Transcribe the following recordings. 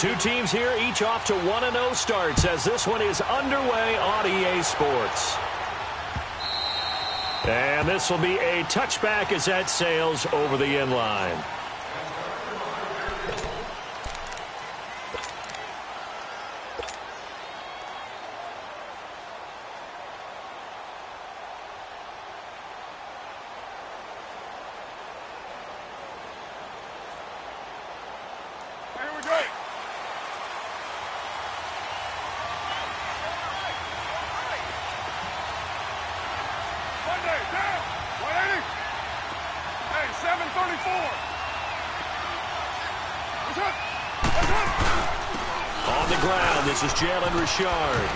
Two teams here, each off to 1-0 starts as this one is underway on EA Sports. And this will be a touchback as that sails over the end line. On the ground, this is Jalen Richard.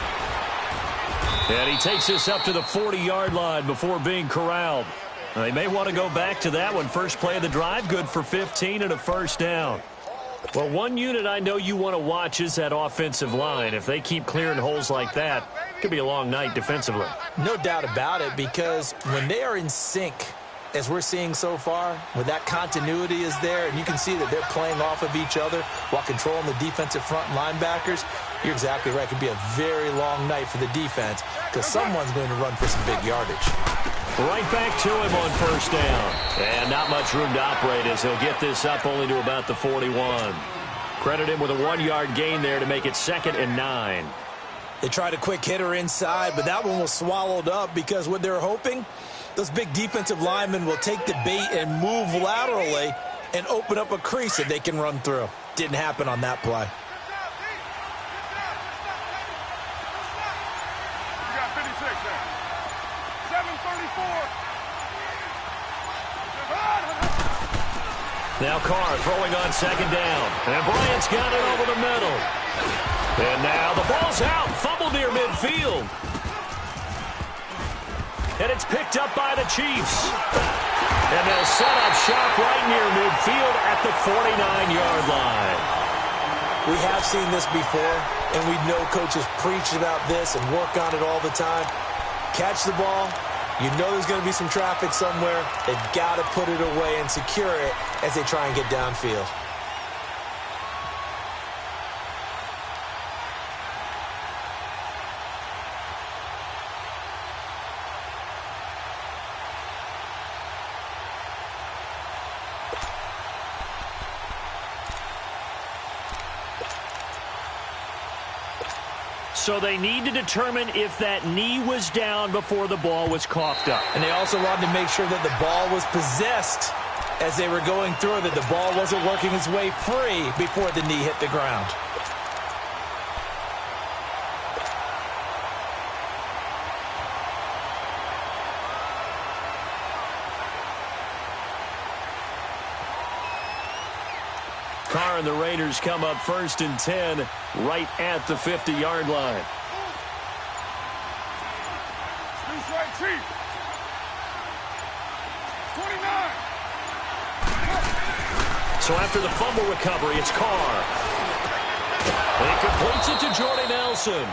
And he takes this up to the 40-yard line before being corralled. They may want to go back to that one. First play of the drive, good for 15 and a first down. Well, one unit I know you want to watch is that offensive line. If they keep clearing holes like that, it could be a long night defensively. No doubt about it, because when they are in sync, as we're seeing so far, when that continuity is there, and you can see that they're playing off of each other while controlling the defensive front linebackers, you're exactly right. It could be a very long night for the defense because someone's going to run for some big yardage. Right back to him on first down. And not much room to operate as he'll get this up only to about the 41. Credit him with a 1-yard gain there to make it 2nd and 9. They tried a quick hitter inside, but that one was swallowed up because what they're hoping, those big defensive linemen will take the bait and move laterally and open up a crease that they can run through. Didn't happen on that play. You got 56 there. 7:34. Now Carr throwing on second down. And Bryant's got it over the middle. And now the ball's out. Fumble near midfield. And it's picked up by the Chiefs. And they'll set up shop right near midfield at the 49-yard line. We have seen this before, and we know coaches preach about this and work on it all the time. Catch the ball. You know there's going to be some traffic somewhere. They've got to put it away and secure it as they try and get downfield. So they need to determine if that knee was down before the ball was coughed up. And they also wanted to make sure that the ball was possessed as they were going through, that the ball wasn't working its way free before the knee hit the ground. Carr and the Raiders come up 1st and 10 right at the 50-yard line. Loose right, Chief. 29. So after the fumble recovery, it's Carr. And he completes it to Jordy Nelson.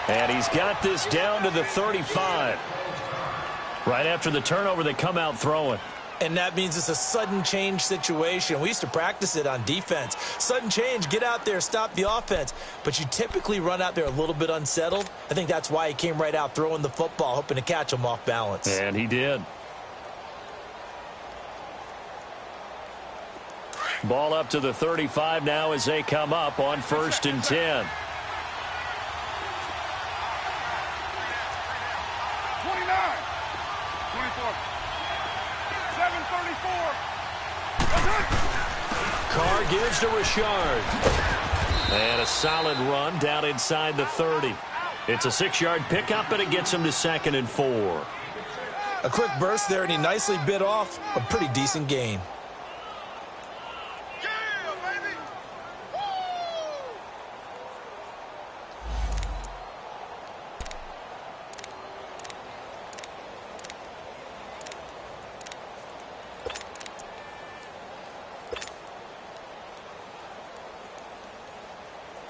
And he's got this down to the 35. Right after the turnover, they come out throwing. And that means it's a sudden change situation. We used to practice it on defense. Sudden change, get out there, stop the offense. But you typically run out there a little bit unsettled. I think that's why he came right out throwing the football, hoping to catch him off balance. And he did. Ball up to the 35 now as they come up on 1st and 10. 29. 24. 7:34. Carr gives to Richard. And a solid run down inside the 30. It's a 6-yard pickup, and it gets him to 2nd and 4. A quick burst there, and he nicely bit off a pretty decent gain.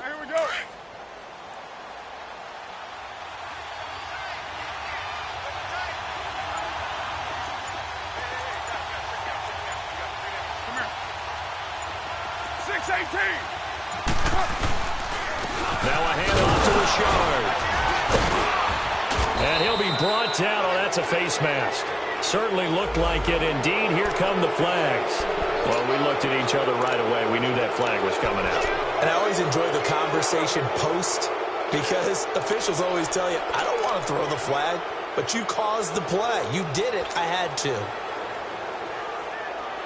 Here we go. Come here. 6:18. Now a handoff to Richard. And he'll be brought down. Oh, that's a face mask. Certainly looked like it. Indeed, here come the flags. Well, we looked at each other right away. We knew that flag was coming out. And I always enjoy the conversation post because officials always tell you, I don't want to throw the flag, but you caused the play. You did it. I had to.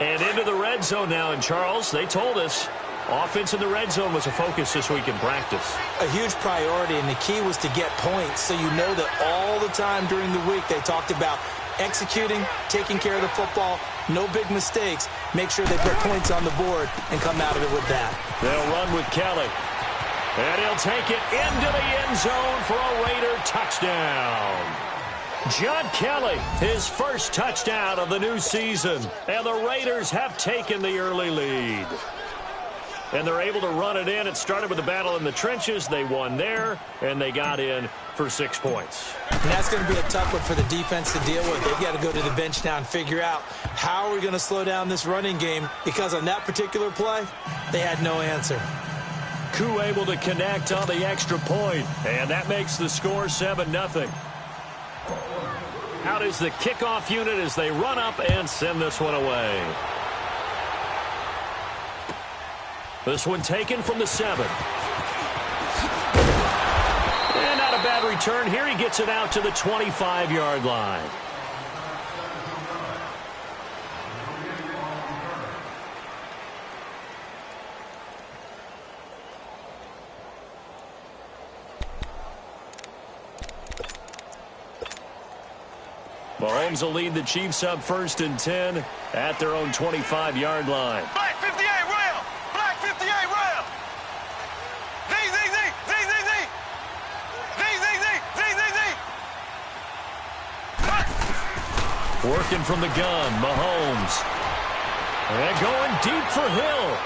And into the red zone now. And, Charles, they told us offense in the red zone was a focus this week in practice. A huge priority, and the key was to get points. So you know that all the time during the week they talked about executing, taking care of the football, no big mistakes. Make sure they put points on the board and come out of it with that. They'll run with Kelly. And he'll take it into the end zone for a Raider touchdown. John Kelly, his first touchdown of the new season. And the Raiders have taken the early lead. And they're able to run it in. It started with the battle in the trenches. They won there, and they got in for 6 points. And that's going to be a tough one for the defense to deal with. They've got to go to the bench now and figure out how are we going to slow down this running game, because on that particular play, they had no answer. Koo able to connect on the extra point, and that makes the score 7-0. Out is the kickoff unit as they run up and send this one away. This one taken from the 7. And not a bad return here. He gets it out to the 25-yard line. Mahomes will lead the Chiefs up 1st and 10 at their own 25-yard line. Black 58 rail! Black 58 rail! Z, Z, Z, Z, Z, Z! Z, Z, Z, Z, Z, Z! Working from the gun, Mahomes. And going deep for Hill.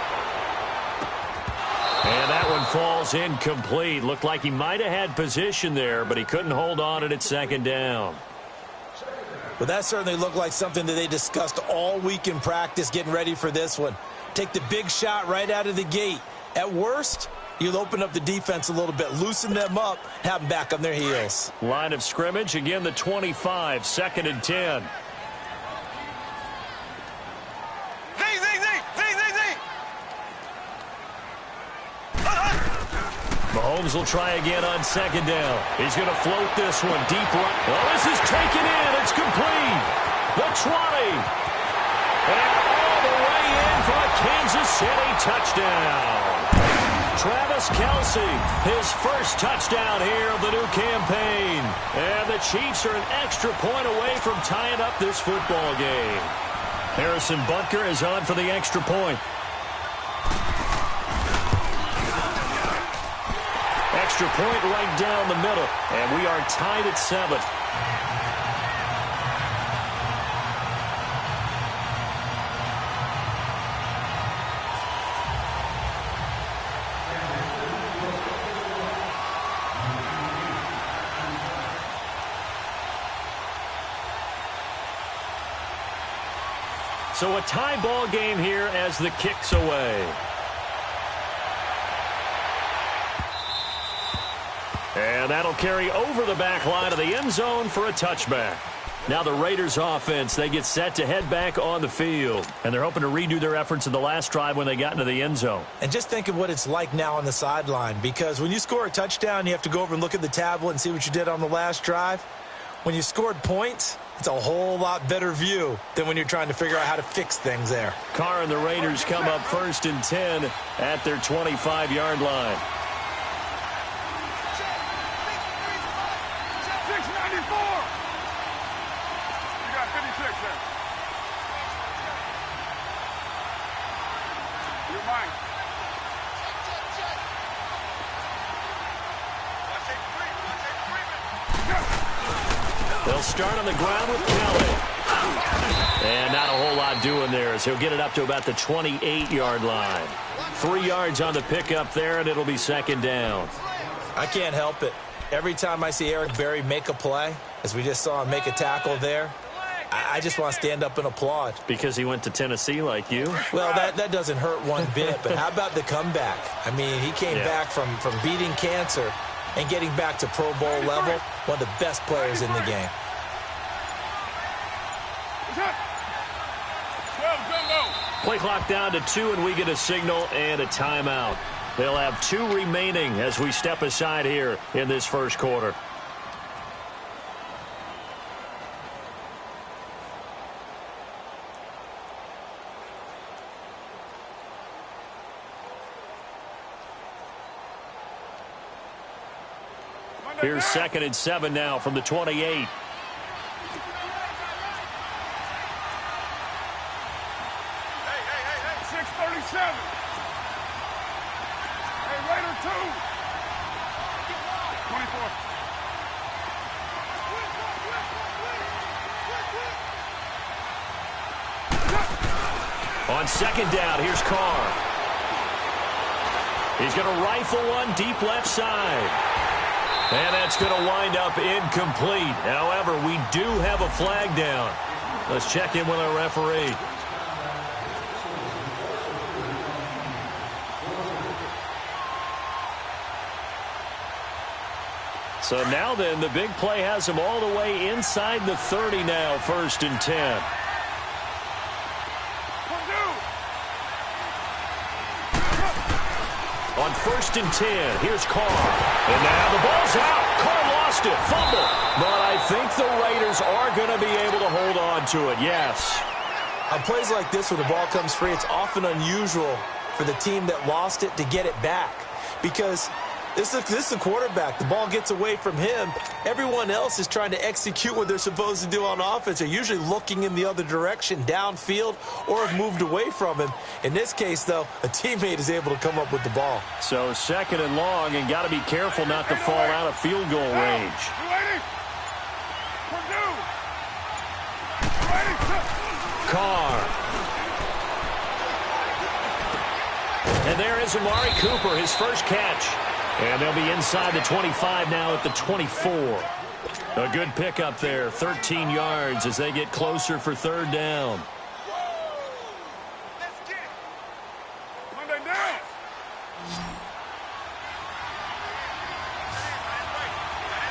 And that one falls incomplete. Looked like he might have had position there, but he couldn't hold on it at 2nd down. Well, that certainly looked like something that they discussed all week in practice getting ready for this one. Take the big shot right out of the gate. At worst, you'll open up the defense a little bit, loosen them up, have them back on their heels. Line of scrimmage, again the 25, 2nd and 10. Z, Z, Z, Z, Z, Z! Mahomes will try again on 2nd down. He's going to float this one deep right. Oh, this is taken in. It's complete. The 20. And all the way in for a Kansas City touchdown. Travis Kelce, his first touchdown here of the new campaign. And the Chiefs are an extra point away from tying up this football game. Harrison Butker is on for the extra point. Extra point right down the middle, and we are tied at 7. So a tie ball game here as the kick's away. And that'll carry over the back line of the end zone for a touchback. Now the Raiders offense, they get set to head back on the field. And they're hoping to redo their efforts in the last drive when they got into the end zone. And just think of what it's like now on the sideline, because when you score a touchdown, you have to go over and look at the tablet and see what you did on the last drive. When you scored points, it's a whole lot better view than when you're trying to figure out how to fix things there. Carr and the Raiders come up 1st and 10 at their 25-yard line. 694! You got 56 there. You're mine. They'll start on the ground with Kelly. And not a whole lot doing there as he'll get it up to about the 28-yard line. 3 yards on the pickup there, and it'll be 2nd down. I can't help it. Every time I see Eric Berry make a play, as we just saw him make a tackle there, I just want to stand up and applaud. Because he went to Tennessee like you? Well, that doesn't hurt one bit, but how about the comeback? I mean, he came back from beating cancer and getting back to Pro Bowl level, one of the best players in the game. Play clock down to 2, and we get a signal and a timeout. They'll have 2 remaining as we step aside here in this first quarter. Here's 2nd and 7 now from the 28. Hey, 6:37. Hey, Raider 2. 24. On 2nd down, here's Carr. He's going to rifle one deep left side. And that's going to wind up incomplete. However, we do have a flag down. Let's check in with our referee. So now then, the big play has him all the way inside the 30 now, 1st and 10. On 1st and 10, here's Carr. And now the ball's out. Carr lost it. Fumble. But I think the Raiders are going to be able to hold on to it, yes. On plays like this where the ball comes free, it's often unusual for the team that lost it to get it back. Because this is the quarterback. The ball gets away from him. Everyone else is trying to execute what they're supposed to do on offense. They're usually looking in the other direction, downfield, or have moved away from him. In this case, though, a teammate is able to come up with the ball. So 2nd and long, and got to be careful not to fall out of field goal range. Carr. And there is Amari Cooper, his first catch. And they'll be inside the 25 now at the 24. A good pickup there, 13 yards as they get closer for 3rd down. Let's get it. Monday down.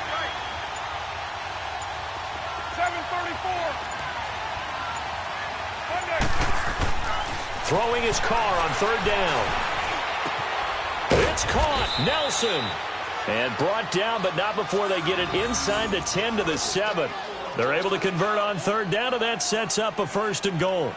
Right. 7:34. Monday. Throwing his Carr on 3rd down. It's caught. Nelson. And brought down, but not before they get it inside the 10 to the 7. They're able to convert on 3rd down, and that sets up a 1st and goal.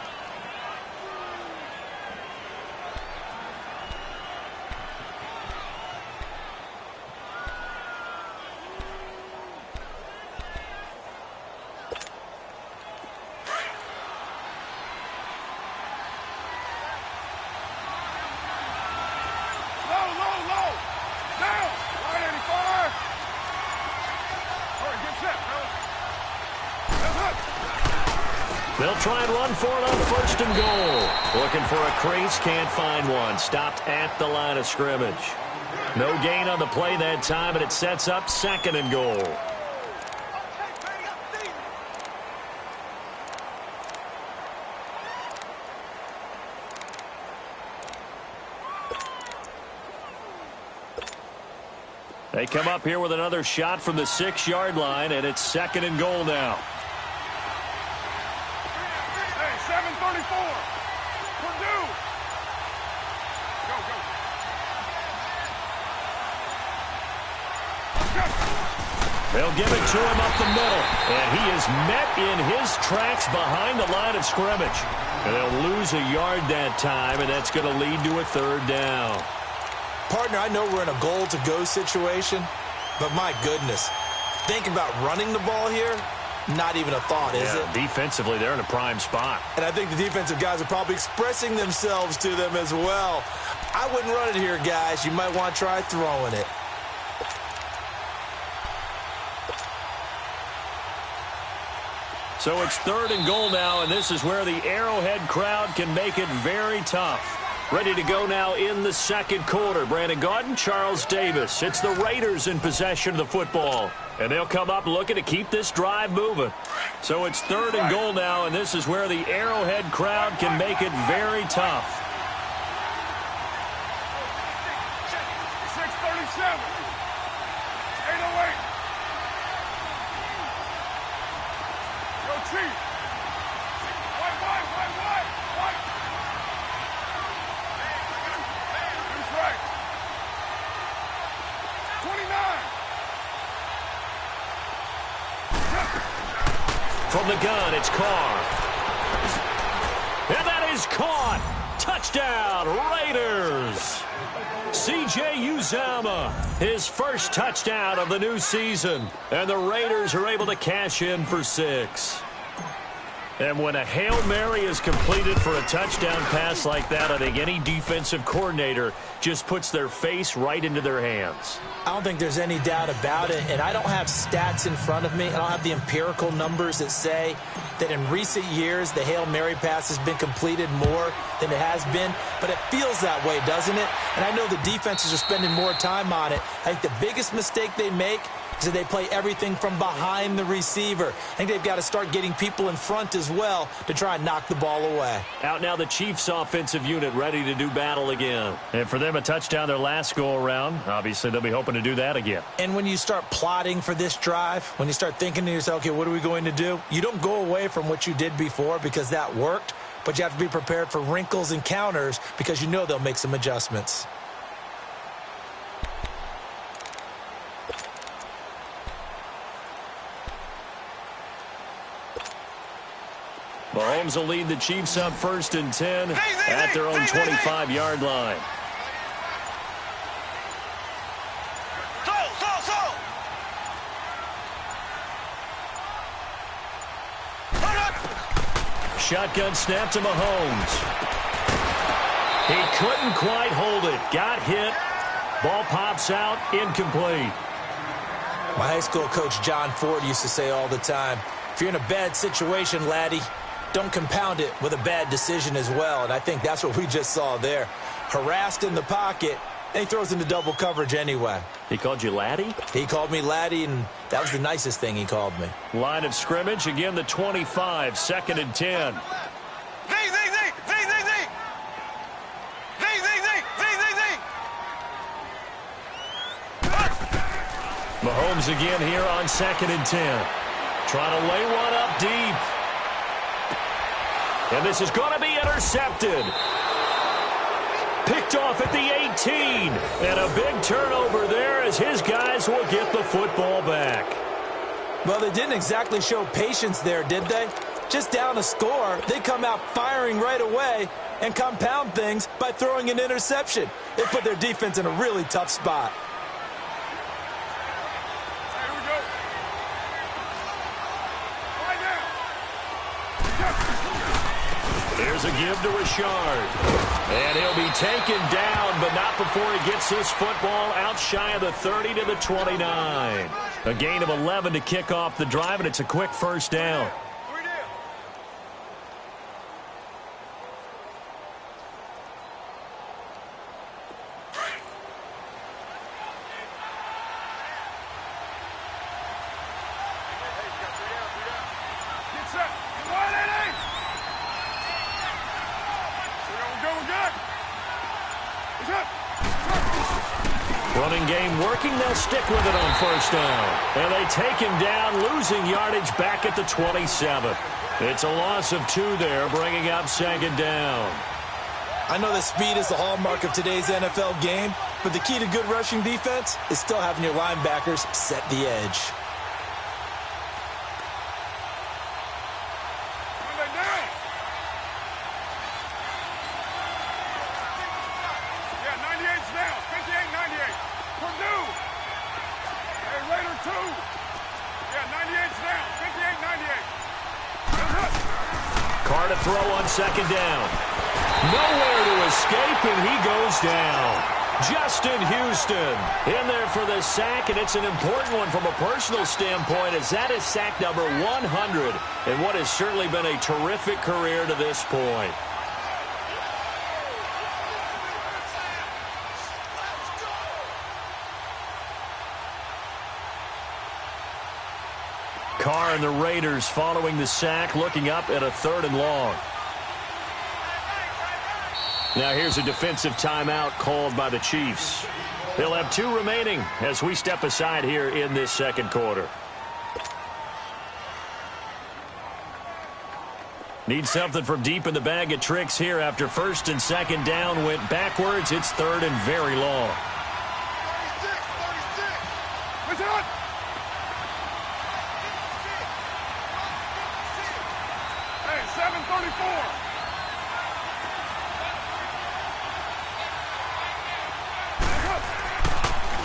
They'll try and run for it on 1st and goal. Looking for a crease, can't find one. Stopped at the line of scrimmage. No gain on the play that time, and it sets up 2nd and goal. They come up here with another shot from the 6-yard line, and it's 2nd and goal now. 7:34. Purdue. Go. They'll give it to him up the middle. And he is met in his tracks behind the line of scrimmage. And they'll lose a yard that time, and that's going to lead to a 3rd down. Partner, I know we're in a goal-to-go situation, but my goodness, think about running the ball here. Not even a thought, is it? Defensively, they're in a prime spot. And I think the defensive guys are probably expressing themselves to them as well. I wouldn't run it here, guys. You might want to try throwing it. So it's 3rd and goal now, and this is where the Arrowhead crowd can make it very tough. Ready to go now in the second quarter. Brandon Gaudin, Charles Davis. It's the Raiders in possession of the football. And they'll come up looking to keep this drive moving. So it's 3rd and goal now, and this is where the Arrowhead crowd can make it very tough. 6:37. 8:08. Yo, Chief. White. Who's right? 29. From the gun, it's Carr. And that is caught. Touchdown, Raiders. C.J. Uzomah, his first touchdown of the new season. And the Raiders are able to cash in for 6. And when a Hail Mary is completed for a touchdown pass like that, I think any defensive coordinator just puts their face right into their hands. I don't think there's any doubt about it, and I don't have stats in front of me. I don't have the empirical numbers that say that in recent years the Hail Mary pass has been completed more than it has been, but it feels that way, doesn't it? And I know the defenses are spending more time on it. I think the biggest mistake they make is that they play everything from behind the receiver. I think they've got to start getting people in front as well to try and knock the ball away. Out now the Chiefs offensive unit ready to do battle again. And for them a touchdown their last go-around. Obviously they'll be hoping to do that again. And when you start plotting for this drive, when you start thinking to yourself, okay, what are we going to do? You don't go away from what you did before because that worked, but you have to be prepared for wrinkles and counters because you know they'll make some adjustments. Mahomes will lead the Chiefs up 1st and 10 at their own 25-yard line. Shotgun snap to Mahomes. He couldn't quite hold it. Got hit. Ball pops out. Incomplete. My high school coach John Ford used to say all the time, if you're in a bad situation, laddie, don't compound it with a bad decision as well. And I think that's what we just saw there. Harassed in the pocket, and he throws into double coverage anyway. He called you laddie? He called me laddie, and that was the nicest thing he called me. Line of scrimmage, again the 25, 2nd and 10. Mahomes again here on 2nd and 10. Trying to lay one up deep. And this is going to be intercepted. Picked off at the 18. And a big turnover there as his guys will get the football back. Well, they didn't exactly show patience there, did they? Just down a score, they come out firing right away and compound things by throwing an interception. They put their defense in a really tough spot. Here's a give to Richard. And he'll be taken down, but not before he gets this football out shy of the 30 to the 29. A gain of 11 to kick off the drive, and it's a quick 1st down. Running game working, they'll stick with it on 1st down. And they take him down, losing yardage back at the 27. It's a loss of 2 there, bringing up 2nd down. I know that speed is the hallmark of today's NFL game, but the key to good rushing defense is still having your linebackers set the edge. Carr to throw on 2nd down. Nowhere to escape, and he goes down. Justin Houston in there for the sack, and it's an important one from a personal standpoint, as that is sack number 100 in what has certainly been a terrific career to this point. Carr and the Raiders following the sack, looking up at a 3rd and long. Now here's a defensive timeout called by the Chiefs. They'll have 2 remaining as we step aside here in this second quarter. Need something from deep in the bag of tricks here after 1st and 2nd down went backwards. It's 3rd and very long. 36. Hey, 7:34.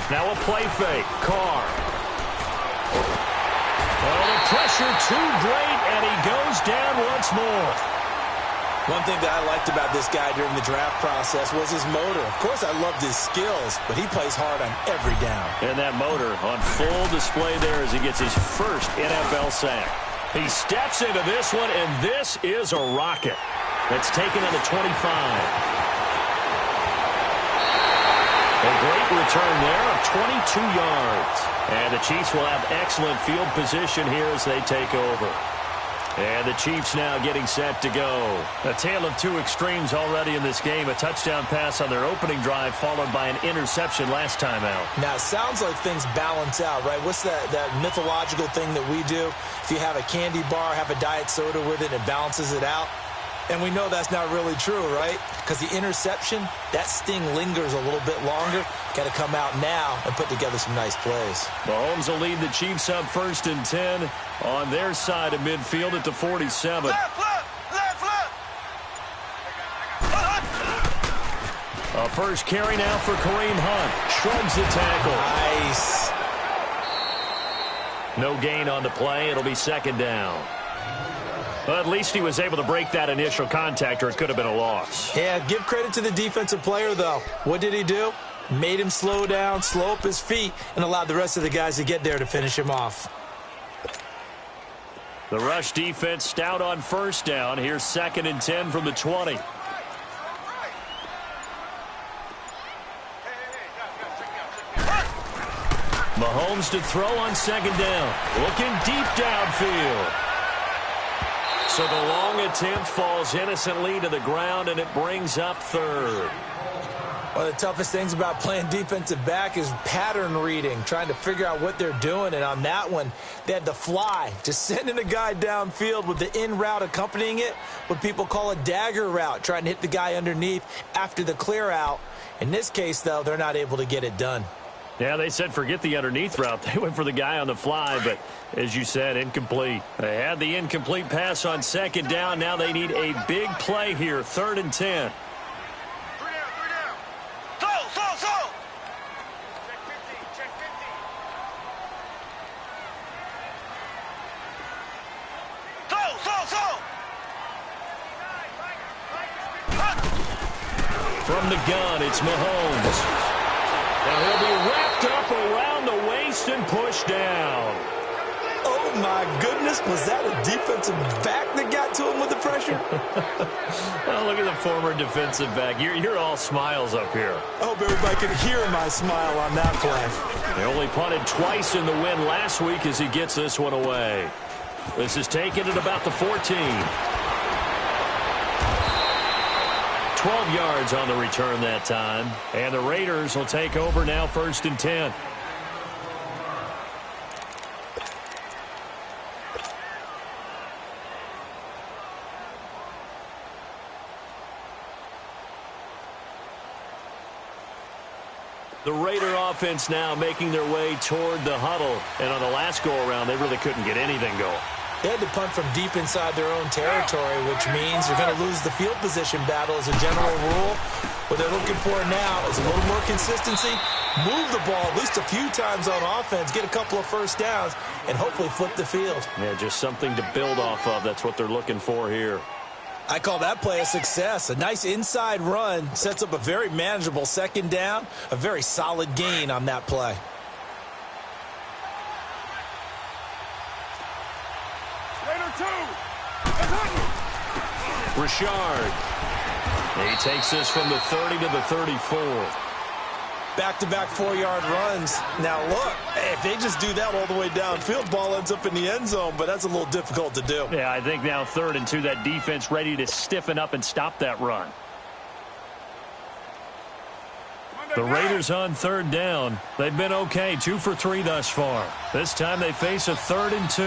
Now a play fake. Carr. Oh, the pressure too great, and he goes down once more. One thing that I liked about this guy during the draft process was his motor. Of course, I loved his skills, but he plays hard on every down. And that motor on full display there as he gets his first NFL sack. He steps into this one, and this is a rocket. That's taken on the 25. A great return there of 22 yards. And the Chiefs will have excellent field position here as they take over. And the Chiefs now getting set to go. A tale of 2 extremes already in this game. A touchdown pass on their opening drive followed by an interception last time out. Now, it sounds like things balance out, right? What's that mythological thing that we do? If you have a candy bar, have a diet soda with it, it balances it out. And we know that's not really true, right? Because the interception, that sting lingers a little bit longer. Got to come out now and put together some nice plays. Mahomes will lead the Chiefs up 1st and 10 on their side of midfield at the 47. Left. A first carry now for Kareem Hunt. Shrugs the tackle. Nice. No gain on the play. It'll be 2nd down. Well, at least he was able to break that initial contact, or it could have been a loss. Yeah, give credit to the defensive player, though. What did he do? Made him slow down, slow up his feet, and allowed the rest of the guys to get there to finish him off. The rush defense stout on 1st down. Here's 2nd and 10 from the 20. Mahomes to throw on 2nd down. Looking deep downfield. So the long attempt falls innocently to the ground, and it brings up 3rd. One of the toughest things about playing defensive back is pattern reading, trying to figure out what they're doing. And on that one, they had to fly, just sending a guy downfield with the in route accompanying it, what people call a dagger route, trying to hit the guy underneath after the clear out. In this case, though, they're not able to get it done. Yeah, they said forget the underneath route. They went for the guy on the fly, but as you said, incomplete. They had the incomplete pass on 2nd down. Now they need a big play here, 3rd and 10. 3 down. Slow. Check 50. Slow. From the gun, it's Mahomes. And he'll be wrapped up around the waist and pushed down. Oh, my goodness. Was that a defensive back that got to him with the pressure? Well, look at the former defensive back. You're all smiles up here. I hope everybody could hear my smile on that play. They only punted twice in the win last week as he gets this one away. This is taken at about the 14. 12 yards on the return that time. And the Raiders will take over now, 1st and 10. The Raider offense now making their way toward the huddle. And on the last go-around, they really couldn't get anything going. They had to punt from deep inside their own territory, which means you're going to lose the field position battle as a general rule. What they're looking for now is a little more consistency, move the ball at least a few times on offense, get a couple of 1st downs, and hopefully flip the field. Yeah, just something to build off of. That's what they're looking for here. I call that play a success. A nice inside run sets up a very manageable 2nd down, a very solid gain on that play. Richard. He takes this from the 30 to the 34. back-to-back 4-yard runs. Now, look, if they just do that all the way downfield, ball ends up in the end zone, but that's a little difficult to do. Yeah, I think now 3rd and 2, that defense ready to stiffen up and stop that run. The Raiders on 3rd down. They've been okay, 2 for 3 thus far. This time they face a 3rd and 2.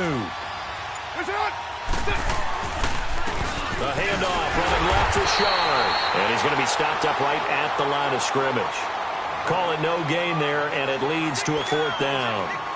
The handoff running left to Shard. And he's going to be stopped up right at the line of scrimmage. Call it no gain there, and it leads to a 4th down.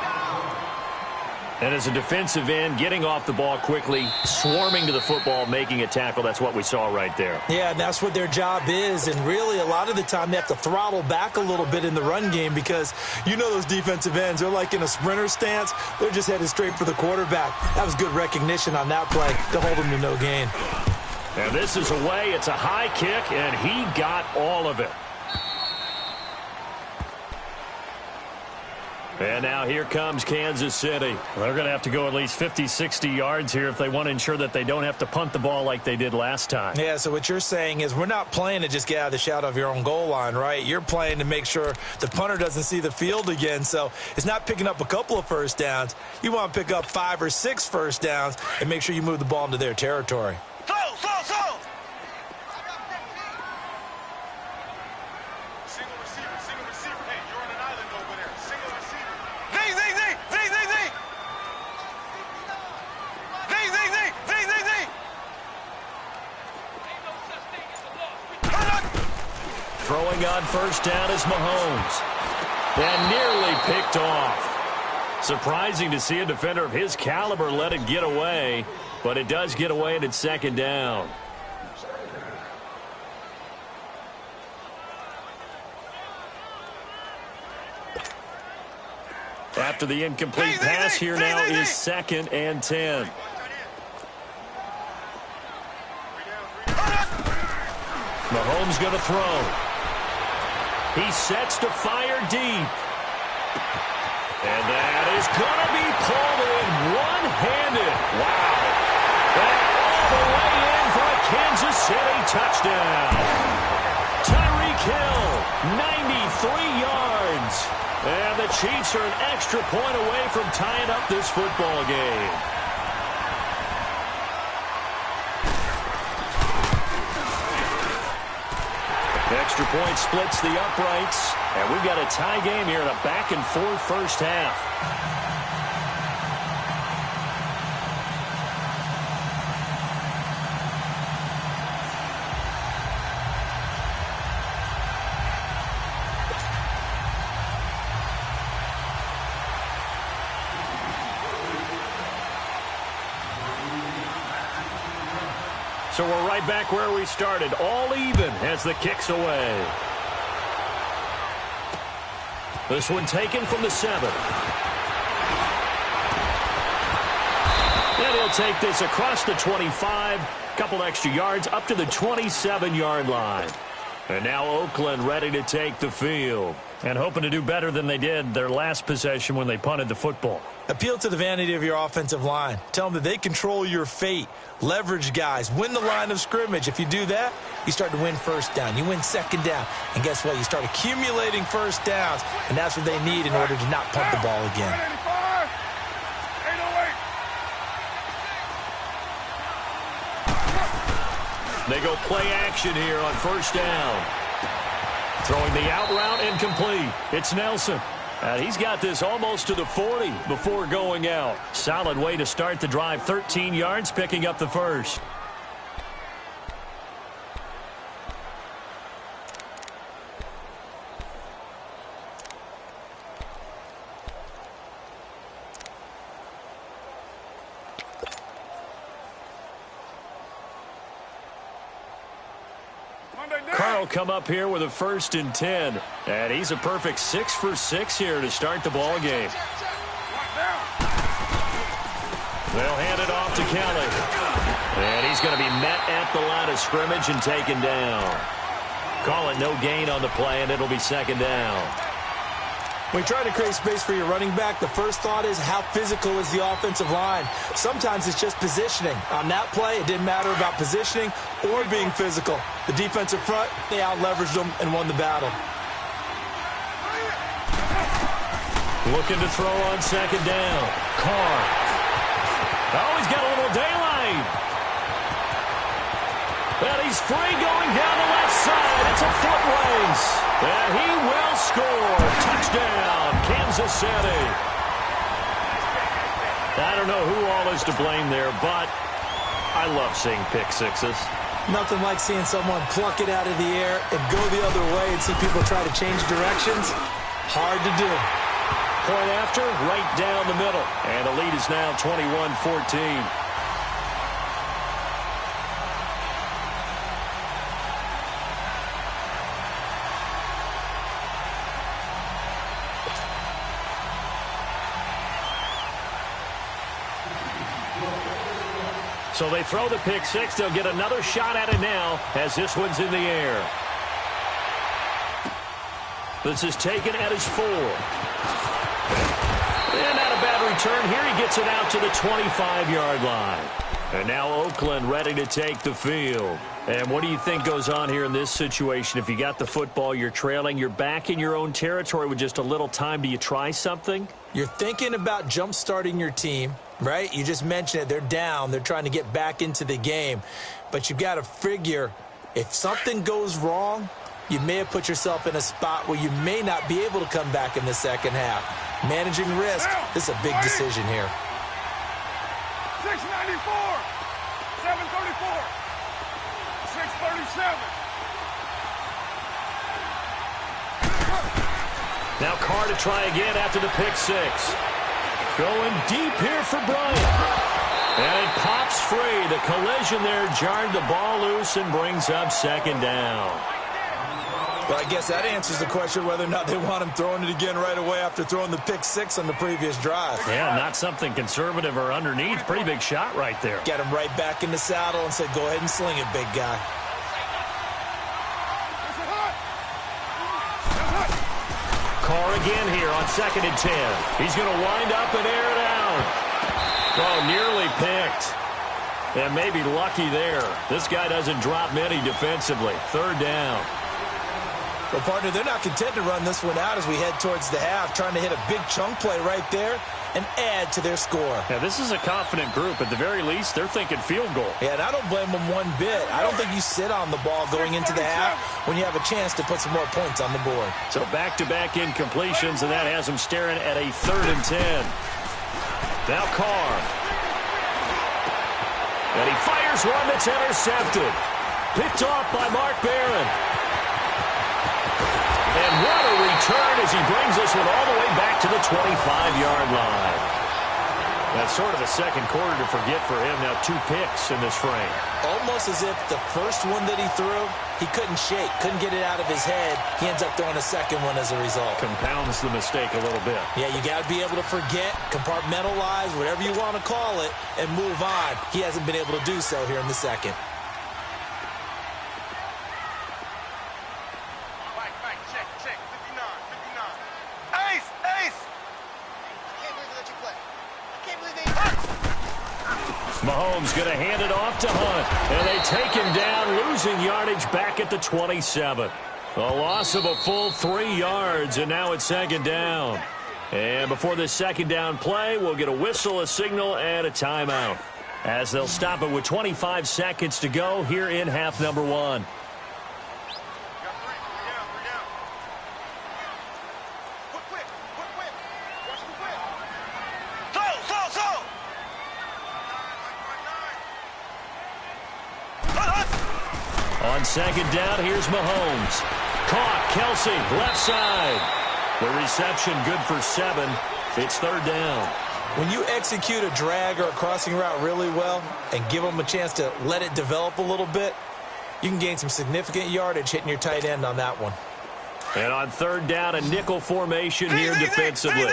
And as a defensive end, getting off the ball quickly, swarming to the football, making a tackle, that's what we saw right there. Yeah, and that's what their job is. And really, a lot of the time, they have to throttle back a little bit in the run game because you know those defensive ends, they're like in a sprinter stance. They're just headed straight for the quarterback. That was good recognition on that play to hold him to no gain. And this is away. It's a high kick, and he got all of it. And now here comes Kansas City. They're going to have to go at least 50, 60 yards here if they want to ensure that they don't have to punt the ball like they did last time. Yeah, so what you're saying is we're not playing to just get out of the shadow of your own goal line, right? You're playing to make sure the punter doesn't see the field again. So it's not picking up a couple of first downs. You want to pick up 5 or 6 first downs and make sure you move the ball into their territory. Slow. Single receiver. Hey, you're on an island over there. Single receiver. Z. Throwing on first down is Mahomes. And nearly picked off. Surprising to see a defender of his caliber let it get away, but it does get away and it's 2nd down. After the incomplete pass, here now is 2nd and 10. Mahomes going to throw. He sets to fire deep. And that is going to be pulled in one-handed. Wow. And all the way in for a Kansas City touchdown. Tyreek Hill, 93 yards. And the Chiefs are an extra point away from tying up this football game. Extra point splits the uprights. And we've got a tie game here in a back-and-forth first half. So we're right back where we started, all even as the kick's away. This one taken from the 7. And he'll take this across the 25, couple extra yards up to the 27-yard line. And now Oakland ready to take the field. And hoping to do better than they did their last possession when they punted the football. Appeal to the vanity of your offensive line. Tell them that they control your fate. Leverage guys. Win the line of scrimmage. If you do that, you start to win first down. You win 2nd down. And guess what? You start accumulating first downs. And that's what they need in order to not punt the ball again. They go play action here on first down. Throwing the out route incomplete. It's Nelson. And he's got this almost to the 40 before going out. Solid way to start the drive. 13 yards, picking up the first. Carl come up here with a 1st and 10. And he's a perfect 6 for 6 here to start the ball game. They'll hand it off to Kelly. And he's going to be met at the line of scrimmage and taken down. Call it no gain on the play, and it'll be 2nd down. When you're trying to create space for your running back, the first thought is how physical is the offensive line. Sometimes it's just positioning. On that play, it didn't matter about positioning or being physical. The defensive front, they out-leveraged them and won the battle. Looking to throw on second down. Carr. Oh, he's got a little daylight. And he's free going down the left side. It's a foot race. And he will score. Touchdown, Kansas City. I don't know who all is to blame there, but I love seeing pick sixes. Nothing like seeing someone pluck it out of the air and go the other way and see people try to change directions. Hard to do. Point after, right down the middle. And the lead is now 21-14. So they throw the pick six. They'll get another shot at it now as this one's in the air. This is taken at his 4. And not a bad return here. He gets it out to the 25-yard line. And now Oakland ready to take the field. And what do you think goes on here in this situation? If you got the football, you're trailing, you're back in your own territory with just a little time. Do you try something? You're thinking about jump-starting your team, right? You just mentioned it. They're down. They're trying to get back into the game. But you've got to figure if something goes wrong, you may have put yourself in a spot where you may not be able to come back in the second half. Managing risk, this is a big decision here. 694, 734, 637. Now Carr to try again after the pick six. Going deep here for Bryant. And it pops free. The collision there jarred the ball loose and brings up second down. Well, I guess that answers the question whether or not they want him throwing it again right away after throwing the pick six on the previous drive. Yeah, not something conservative or underneath. Pretty big shot right there. Get him right back in the saddle and said, go ahead and sling it, big guy. Carr again here on 2nd and 10. He's going to wind up and air it out. Oh, nearly picked. And maybe lucky there. This guy doesn't drop many defensively. 3rd down. Well, partner, they're not content to run this one out as we head towards the half, trying to hit a big chunk play right there and add to their score. Yeah, this is a confident group. At the very least, they're thinking field goal. Yeah, and I don't blame them one bit. I don't think you sit on the ball going into the half when you have a chance to put some more points on the board. So back-to-back incompletions, and that has them staring at a 3rd and 10. Now Carr. And he fires one that's intercepted. Picked off by Mark Barron. And what a return as he brings this one all the way back to the 25-yard line. That's sort of a second quarter to forget for him. Now 2 picks in this frame. Almost as if the first one that he threw, he couldn't shake, couldn't get it out of his head. He ends up throwing a second one as a result. Compounds the mistake a little bit. Yeah, you got to be able to forget, compartmentalize, whatever you want to call it, and move on. He hasn't been able to do so here in the second. Mahomes going to hand it off to Hunt. And they take him down, losing yardage back at the 27. A loss of a full 3 yards, and now it's 2nd down. And before this 2nd down play, we'll get a whistle, a signal, and a timeout, as they'll stop it with 25 seconds to go here in half number 1. On 2nd down, here's Mahomes. Caught, Kelsey, left side. The reception good for 7. It's 3rd down. When you execute a drag or a crossing route really well and give them a chance to let it develop a little bit, you can gain some significant yardage hitting your tight end on that one. And on 3rd down, a nickel formation here defensively.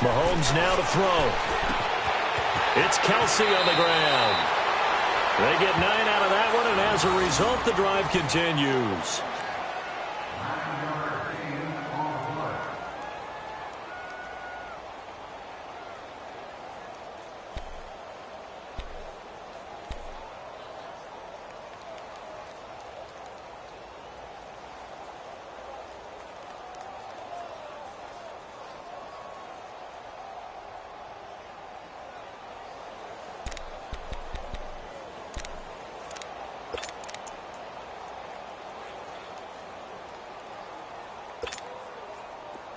Mahomes now to throw. It's Kelsey on the ground. They get 9 out of that one, and as a result, the drive continues.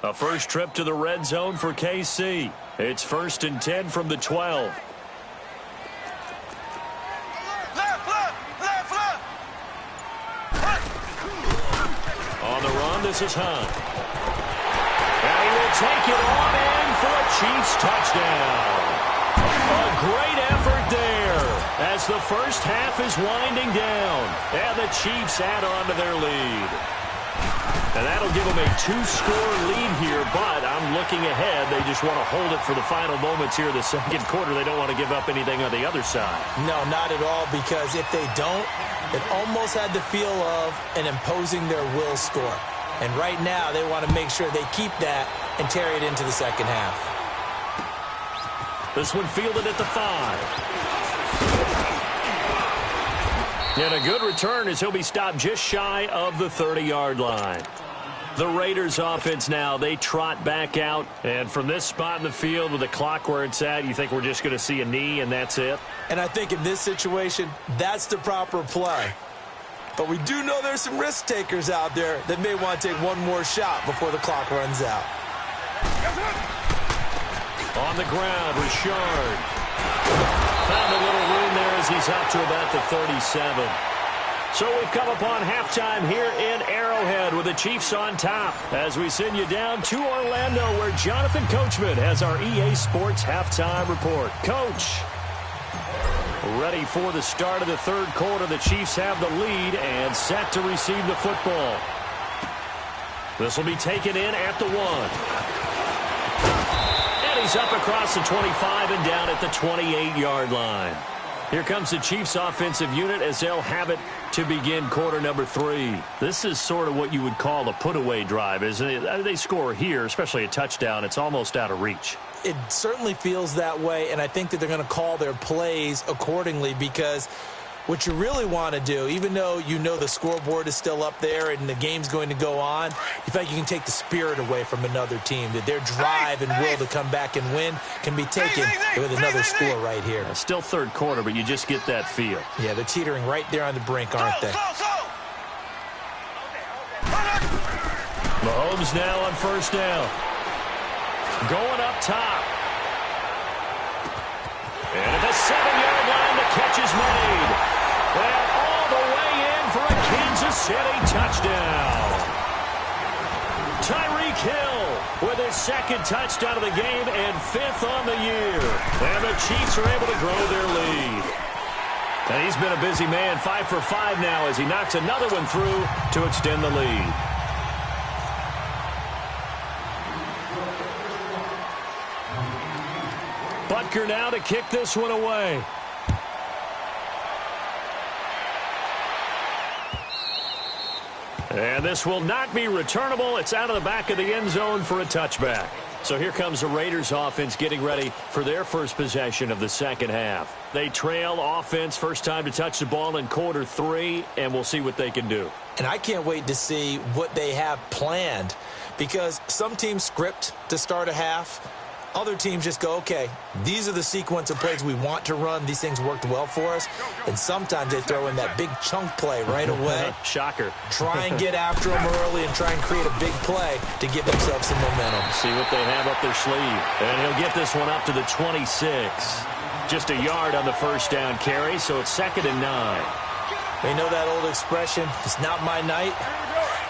A first trip to the red zone for KC. It's 1st and 10 from the 12. On the run, this is Hunt. And he will take it on in for a Chiefs touchdown. A great effort there as the first half is winding down. And the Chiefs add on to their lead. And that'll give them a 2-score lead here, but I'm looking ahead. They just want to hold it for the final moments here in the second quarter. They don't want to give up anything on the other side. No, not at all, because if they don't, it almost had the feel of an imposing their will score. And right now, they want to make sure they keep that and carry it into the second half. This one fielded at the 5. And a good return as he'll be stopped just shy of the 30-yard line. The Raiders offense now, they trot back out. And from this spot in the field with the clock where it's at, you think we're just going to see a knee and that's it? And I think in this situation, that's the proper play. But we do know there's some risk takers out there that may want to take one more shot before the clock runs out. On the ground, Richard. Found a little room there as he's up to about the 37. So we've come upon halftime here in Arrowhead with the Chiefs on top as we send you down to Orlando where Jonathan Coachman has our EA Sports halftime report. Coach, ready for the start of the third quarter. The Chiefs have the lead and set to receive the football. This will be taken in at the 1. And he's up across the 25 and down at the 28-yard line. Here comes the Chiefs offensive unit as they'll have it to begin quarter number 3. This is sort of what you would call a put-away drive, isn't it? They score here, especially a touchdown. It's almost out of reach. It certainly feels that way, and I think that they're going to call their plays accordingly because what you really want to do, even though you know the scoreboard is still up there and the game's going to go on, you think you can take the spirit away from another team, that their drive and will to come back and win can be taken with another score right here. Still third quarter, but you just get that feel. Yeah, they're teetering right there on the brink, aren't they? Mahomes now on first down. Going up top. And at the 7-yard line, the catch is made. And all the way in for a Kansas City touchdown. Tyreek Hill with his second touchdown of the game and 5th on the year. And the Chiefs are able to grow their lead. And he's been a busy man, 5 for 5 now as he knocks another one through to extend the lead. Butker now to kick this one away. And this will not be returnable. It's out of the back of the end zone for a touchback. So here comes the Raiders offense getting ready for their first possession of the second half. They trail offense, first time to touch the ball in quarter 3, and we'll see what they can do. And I can't wait to see what they have planned because some teams script to start a half. Other teams just go, okay, these are the sequence of plays we want to run. These things worked well for us. And sometimes they throw in that big chunk play right away. Shocker. Try and get after them early and try and create a big play to give themselves some momentum. See what they have up their sleeve. And he'll get this one up to the 26. Just a yard on the first down carry, so it's 2nd and 9. They know that old expression, it's not my night.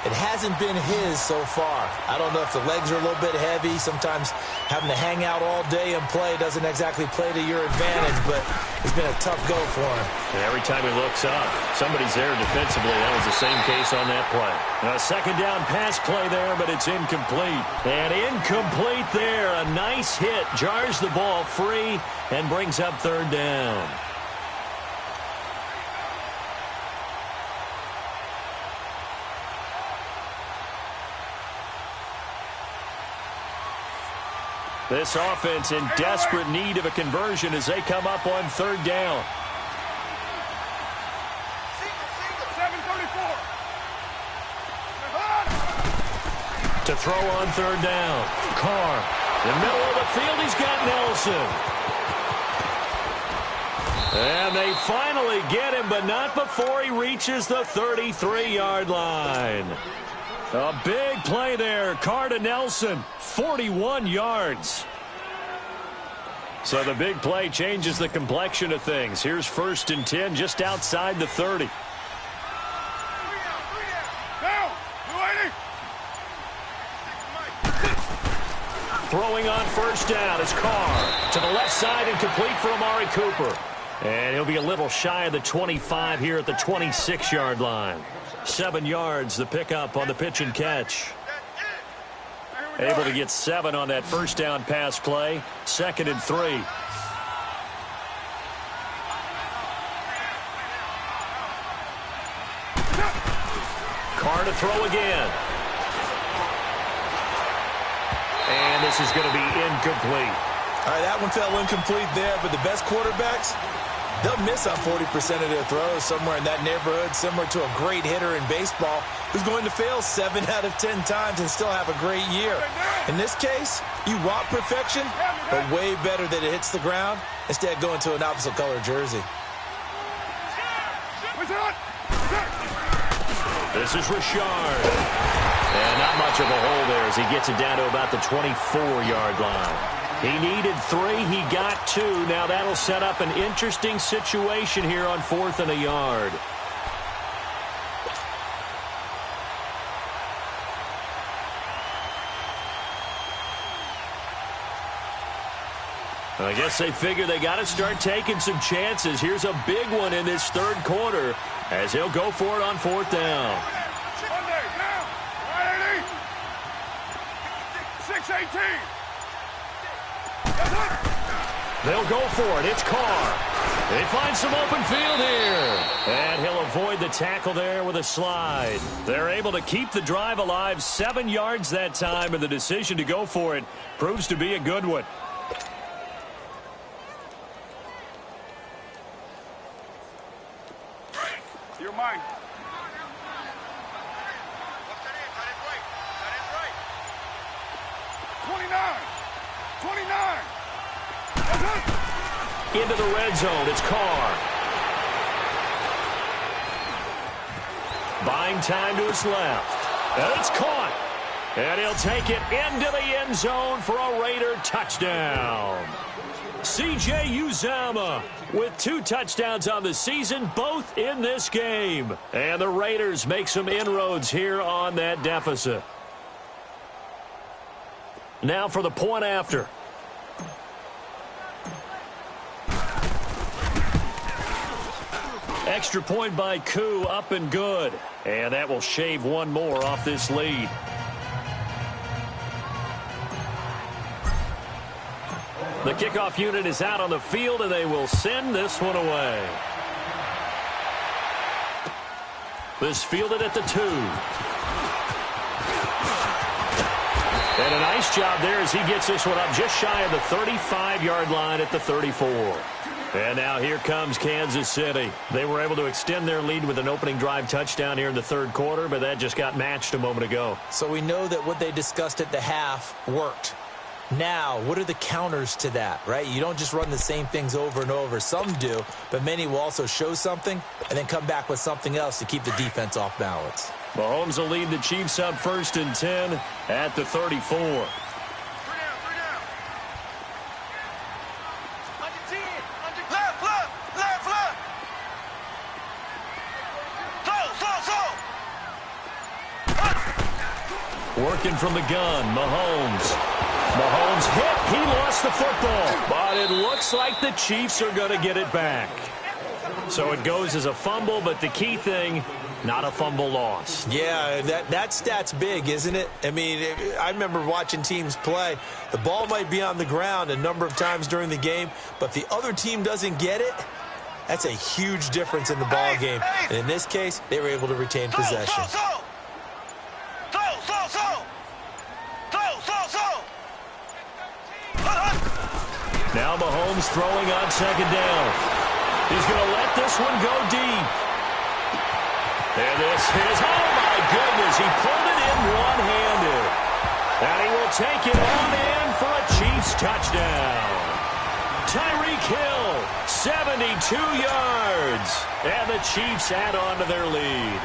It hasn't been his so far. I don't know if the legs are a little bit heavy. Sometimes having to hang out all day and play doesn't exactly play to your advantage, but it's been a tough go for him. And every time he looks up, somebody's there defensively. That was the same case on that play. A second down pass play there, but it's incomplete. And incomplete there. A nice hit. Jars the ball free and brings up 3rd down. This offense in desperate need of a conversion as they come up on 3rd down. To throw on 3rd down. Carr. In the middle of the field, he's got Nelson. And they finally get him, but not before he reaches the 33-yard line. A big play there. Carr to Nelson. 41 yards. So the big play changes the complexion of things. Here's 1st and 10 just outside the 30. Throwing on 1st down is Carr. To the left side and complete for Amari Cooper. And he'll be a little shy of the 25 here at the 26-yard line. 7 yards, the pickup on the pitch and catch. Able to get 7 on that 1st down pass play. 2nd and 3. Carr to throw again. And this is going to be incomplete. All right, that one fell incomplete there, but the best quarterbacks, they'll miss on 40% of their throws somewhere in that neighborhood, similar to a great hitter in baseball who's going to fail 7 out of 10 times and still have a great year. In this case, you want perfection, but way better that it hits the ground instead of going to an opposite color jersey. This is Richard. And not much of a hole there as he gets it down to about the 24-yard line. He needed 3. He got 2. Now that'll set up an interesting situation here on 4th and a yard. I guess they figure they got to start taking some chances. Here's a big one in this 3rd quarter as he'll go for it on 4th down. 6-18. They'll go for it. It's Carr. They find some open field here. And he'll avoid the tackle there with a slide. They're able to keep the drive alive. 7 yards that time, and the decision to go for it proves to be a good one. You're mine. 29. Into the red zone. It's Carr. Buying time to his left. And it's caught. And he'll take it into the end zone for a Raider touchdown. C.J. Uzomah with 2 touchdowns on the season, both in this game. And the Raiders make some inroads here on that deficit. Now for the point after. Extra point by Koo, up and good. And that will shave 1 more off this lead. The kickoff unit is out on the field, and they will send this one away. This fielded at the 2. And a nice job there as he gets this one up just shy of the 35-yard line at the 34. And now here comes Kansas City. They were able to extend their lead with an opening drive touchdown here in the 3rd quarter, but that just got matched a moment ago. So we know that what they discussed at the half worked. Now, what are the counters to that, right? You don't just run the same things over and over. Some do, but many will also show something and then come back with something else to keep the defense off balance. Mahomes will lead the Chiefs up 1st and 10 at the 34. Working from the gun, Mahomes. Mahomes hit. He lost the football. But it looks like the Chiefs are going to get it back. So it goes as a fumble, but the key thing, not a fumble loss. Yeah, that stat's big, isn't it? I mean, I remember watching teams play. The ball might be on the ground a number of times during the game, but if the other team doesn't get it, that's a huge difference in the ball game. And in this case, they were able to retain possession. Now Mahomes throwing on 2nd down. He's going to let this one go deep. And this is, oh my goodness, he pulled it in one-handed. And he will take it on in for a Chiefs touchdown. Tyreek Hill, 72 yards. And the Chiefs add on to their lead.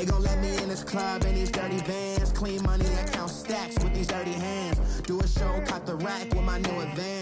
They gon' let me in this club in these dirty vans. Clean money, I count stacks with these dirty hands. Do a show, caught the rack with my new advance.